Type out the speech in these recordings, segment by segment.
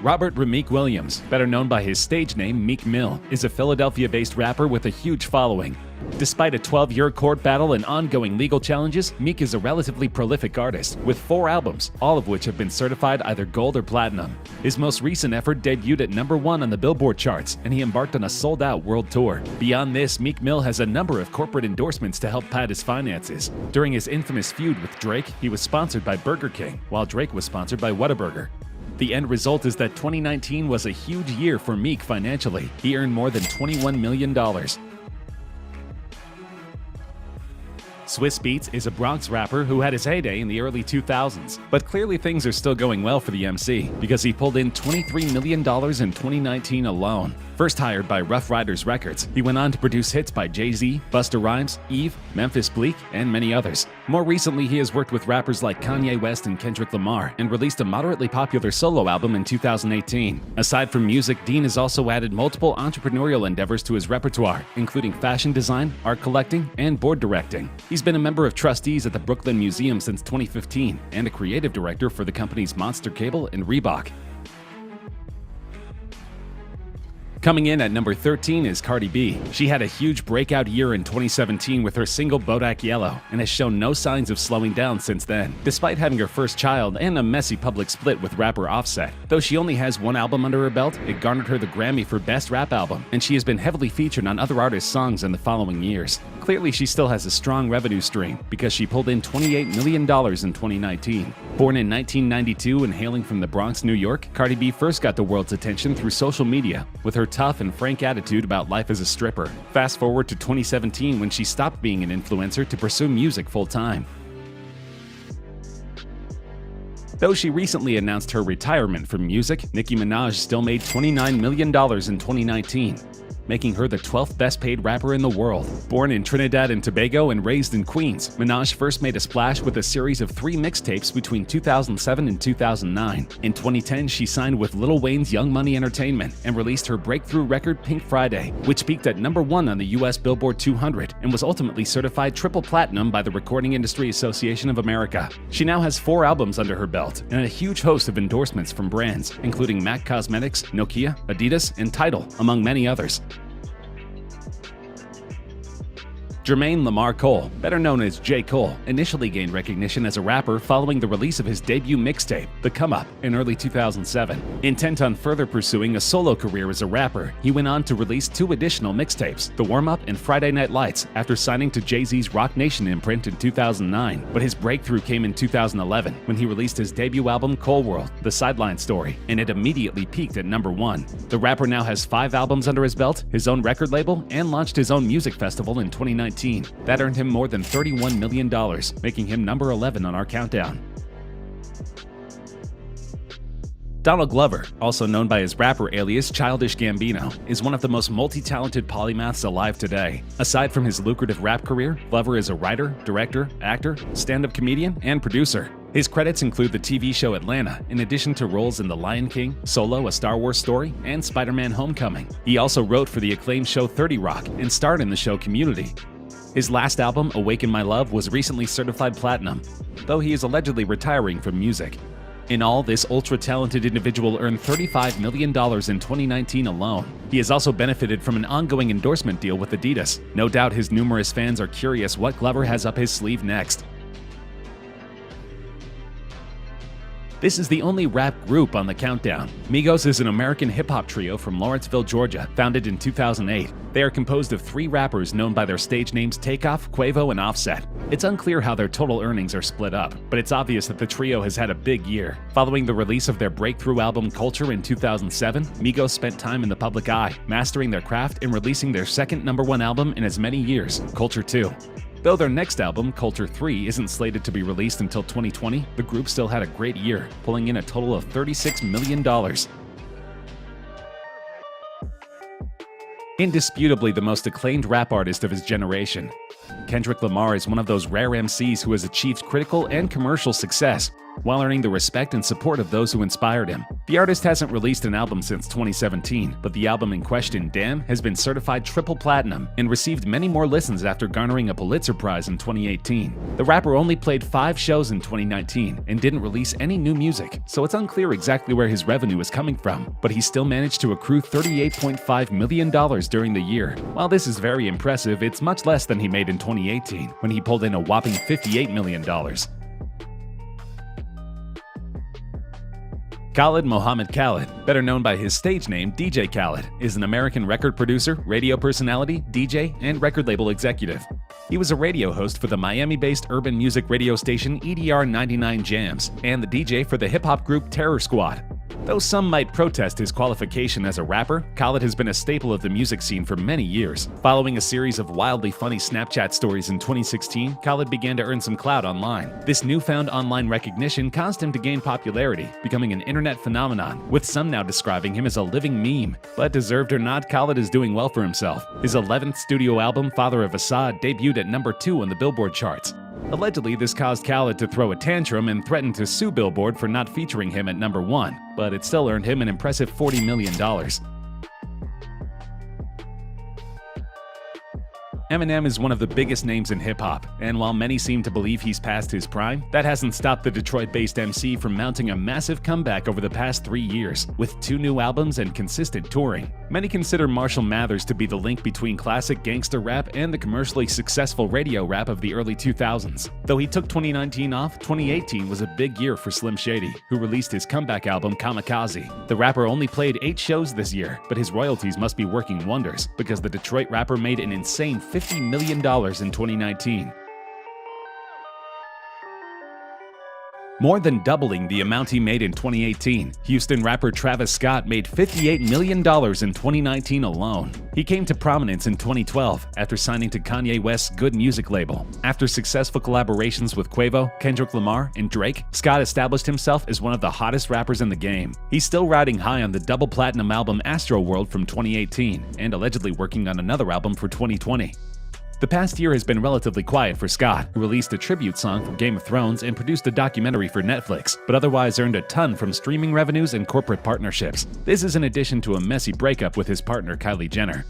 Robert Rameek Williams, better known by his stage name Meek Mill, is a Philadelphia-based rapper with a huge following. Despite a 12-year court battle and ongoing legal challenges, Meek is a relatively prolific artist, with 4 albums, all of which have been certified either gold or platinum. His most recent effort debuted at #1 on the Billboard charts, and he embarked on a sold-out world tour. Beyond this, Meek Mill has a number of corporate endorsements to help pad his finances. During his infamous feud with Drake, he was sponsored by Burger King, while Drake was sponsored by Whataburger. The end result is that 2019 was a huge year for Meek financially. He earned more than $21 million. Swizz Beatz is a Bronx rapper who had his heyday in the early 2000s, but clearly things are still going well for the MC because he pulled in $23 million in 2019 alone. First hired by Rough Riders Records, he went on to produce hits by Jay-Z, Busta Rhymes, Eve, Memphis Bleek, and many others. More recently, he has worked with rappers like Kanye West and Kendrick Lamar and released a moderately popular solo album in 2018. Aside from music, Dean has also added multiple entrepreneurial endeavors to his repertoire, including fashion design, art collecting, and board directing. He's been a member of trustees at the Brooklyn Museum since 2015 and a creative director for the companies Monster Cable and Reebok. Coming in at number 13 is Cardi B. She had a huge breakout year in 2017 with her single Bodak Yellow and has shown no signs of slowing down since then, despite having her first child and a messy public split with rapper Offset. Though she only has 1 album under her belt, it garnered her the Grammy for Best Rap Album, and she has been heavily featured on other artists' songs in the following years. Clearly, she still has a strong revenue stream because she pulled in $28 million in 2019. Born in 1992 and hailing from the Bronx, New York, Cardi B first got the world's attention through social media with her tough and frank attitude about life as a stripper. Fast forward to 2017 when she stopped being an influencer to pursue music full-time. Though she recently announced her retirement from music, Nicki Minaj still made $29 million in 2019. Making her the 12th best-paid rapper in the world. Born in Trinidad and Tobago and raised in Queens, Minaj first made a splash with a series of 3 mixtapes between 2007 and 2009. In 2010, she signed with Lil Wayne's Young Money Entertainment and released her breakthrough record Pink Friday, which peaked at #1 on the US Billboard 200 and was ultimately certified triple platinum by the Recording Industry Association of America. She now has 4 albums under her belt and a huge host of endorsements from brands, including MAC Cosmetics, Nokia, Adidas, and Tidal, among many others. Jermaine Lamar Cole, better known as J. Cole, initially gained recognition as a rapper following the release of his debut mixtape, The Come Up, in early 2007. Intent on further pursuing a solo career as a rapper, he went on to release 2 additional mixtapes, The Warm Up and Friday Night Lights, after signing to Jay-Z's Roc Nation imprint in 2009. But his breakthrough came in 2011 when he released his debut album Cole World, The Sideline Story, and it immediately peaked at #1. The rapper now has 5 albums under his belt, his own record label, and launched his own music festival in 2019. That earned him more than $31 million, making him number 11 on our countdown. Donald Glover, also known by his rapper alias Childish Gambino, is one of the most multi-talented polymaths alive today. Aside from his lucrative rap career, Glover is a writer, director, actor, stand-up comedian, and producer. His credits include the TV show Atlanta, in addition to roles in The Lion King, Solo: A Star Wars Story, and Spider-Man: Homecoming. He also wrote for the acclaimed show 30 Rock and starred in the show Community. His last album, Awaken My Love, was recently certified platinum, though he is allegedly retiring from music. In all, this ultra-talented individual earned $35 million in 2019 alone. He has also benefited from an ongoing endorsement deal with Adidas. No doubt his numerous fans are curious what Glover has up his sleeve next. This is the only rap group on the countdown. Migos is an American hip-hop trio from Lawrenceville, Georgia, founded in 2008. They are composed of 3 rappers known by their stage names Takeoff, Quavo, and Offset. It's unclear how their total earnings are split up, but it's obvious that the trio has had a big year. Following the release of their breakthrough album Culture in 2007, Migos spent time in the public eye, mastering their craft and releasing their second #1 album in as many years, Culture 2. Though their next album, Culture 3, isn't slated to be released until 2020, the group still had a great year, pulling in a total of $36 million. Indisputably the most acclaimed rap artist of his generation, Kendrick Lamar is one of those rare MCs who has achieved critical and commercial success. while earning the respect and support of those who inspired him. The artist hasn't released an album since 2017, but the album in question, Damn, has been certified triple platinum and received many more listens after garnering a Pulitzer Prize in 2018. The rapper only played 5 shows in 2019 and didn't release any new music, so it's unclear exactly where his revenue is coming from, but he still managed to accrue $38.5 million during the year. While this is very impressive, it's much less than he made in 2018, when he pulled in a whopping $58 million. Khalid Mohammed Khalid, better known by his stage name DJ Khaled, is an American record producer, radio personality, DJ, and record label executive. He was a radio host for the Miami-based urban music radio station EDR 99 Jams and the DJ for the hip-hop group Terror Squad. Though some might protest his qualification as a rapper, Khalid has been a staple of the music scene for many years. Following a series of wildly funny Snapchat stories in 2016, Khalid began to earn some clout online. This newfound online recognition caused him to gain popularity, becoming an internet phenomenon, with some now describing him as a living meme. But deserved or not, Khalid is doing well for himself. His 11th studio album, Father of Assad, debuted at number 2 on the Billboard charts. Allegedly, this caused Khalid to throw a tantrum and threaten to sue Billboard for not featuring him at number 1, but it still earned him an impressive $40 million. Eminem is one of the biggest names in hip-hop, and while many seem to believe he's past his prime, that hasn't stopped the Detroit-based MC from mounting a massive comeback over the past 3 years, with 2 new albums and consistent touring. Many consider Marshall Mathers to be the link between classic gangster rap and the commercially successful radio rap of the early 2000s. Though he took 2019 off, 2018 was a big year for Slim Shady, who released his comeback album Kamikaze. The rapper only played 8 shows this year, but his royalties must be working wonders, because the Detroit rapper made an insane $50 million in 2019. More than doubling the amount he made in 2018, Houston rapper Travis Scott made $58 million in 2019 alone. He came to prominence in 2012 after signing to Kanye West's Good Music label. After successful collaborations with Quavo, Kendrick Lamar, and Drake, Scott established himself as one of the hottest rappers in the game. He's still riding high on the double platinum album Astroworld from 2018, and allegedly working on another album for 2020. The past year has been relatively quiet for Scott, who released a tribute song for Game of Thrones and produced a documentary for Netflix, but otherwise earned a ton from streaming revenues and corporate partnerships. This is in addition to a messy breakup with his partner Kylie Jenner.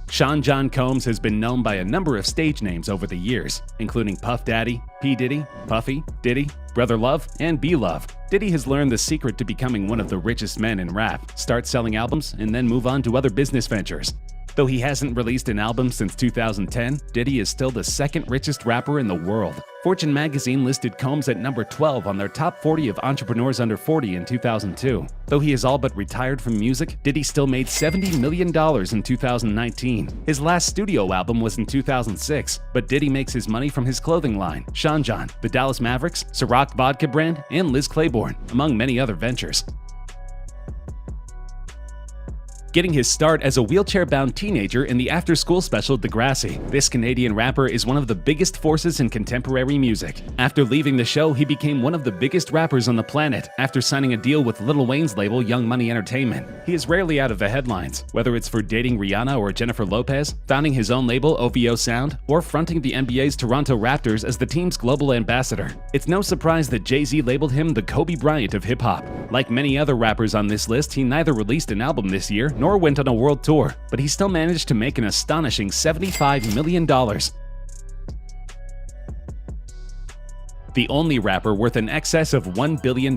Sean John Combs has been known by a number of stage names over the years, including Puff Daddy, P. Diddy, Puffy, Diddy, Brother Love, and B Love. Diddy has learned the secret to becoming one of the richest men in rap: start selling albums and then move on to other business ventures. Though he hasn't released an album since 2010, Diddy is still the second richest rapper in the world. Fortune magazine listed Combs at number 12 on their top 40 of entrepreneurs under 40 in 2002. Though he is all but retired from music, Diddy still made $70 million in 2019. His last studio album was in 2006, but Diddy makes his money from his clothing line, Sean John, the Dallas Mavericks, Ciroc vodka brand, and Liz Claiborne, among many other ventures. Getting his start as a wheelchair-bound teenager in the after-school special Degrassi, this Canadian rapper is one of the biggest forces in contemporary music. After leaving the show, he became one of the biggest rappers on the planet after signing a deal with Lil Wayne's label Young Money Entertainment. He is rarely out of the headlines, whether it's for dating Rihanna or Jennifer Lopez, founding his own label OVO Sound, or fronting the NBA's Toronto Raptors as the team's global ambassador. It's no surprise that Jay-Z labeled him the Kobe Bryant of hip-hop. Like many other rappers on this list, he neither released an album this year nor went on a world tour, but he still managed to make an astonishing $75 million. The only rapper worth an excess of $1 billion,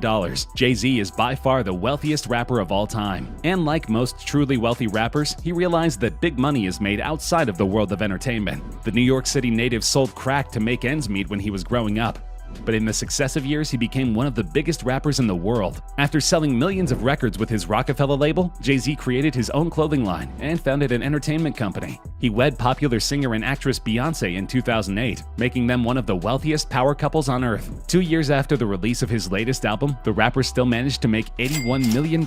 Jay-Z is by far the wealthiest rapper of all time. And like most truly wealthy rappers, he realized that big money is made outside of the world of entertainment. The New York City native sold crack to make ends meet when he was growing up. But in the successive years, he became one of the biggest rappers in the world. After selling millions of records with his Rockefeller label, Jay-Z created his own clothing line and founded an entertainment company. He wed popular singer and actress Beyoncé in 2008, making them one of the wealthiest power couples on earth. 2 years after the release of his latest album, the rapper still managed to make $81 million.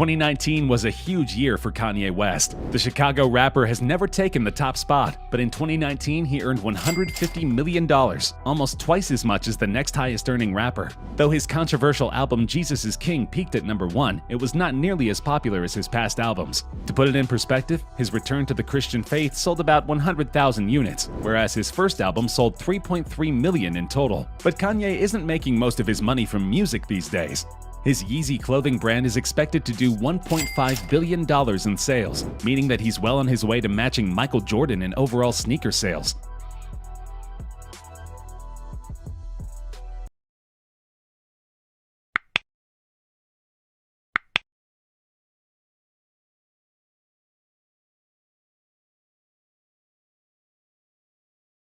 2019 was a huge year for Kanye West. The Chicago rapper has never taken the top spot, but in 2019 he earned $150 million, almost twice as much as the next highest earning rapper. Though his controversial album Jesus is King peaked at number 1, it was not nearly as popular as his past albums. To put it in perspective, his return to the Christian faith sold about 100,000 units, whereas his first album sold 3.3 million in total. But Kanye isn't making most of his money from music these days. His Yeezy clothing brand is expected to do $1.5 billion in sales, meaning that he's well on his way to matching Michael Jordan in overall sneaker sales.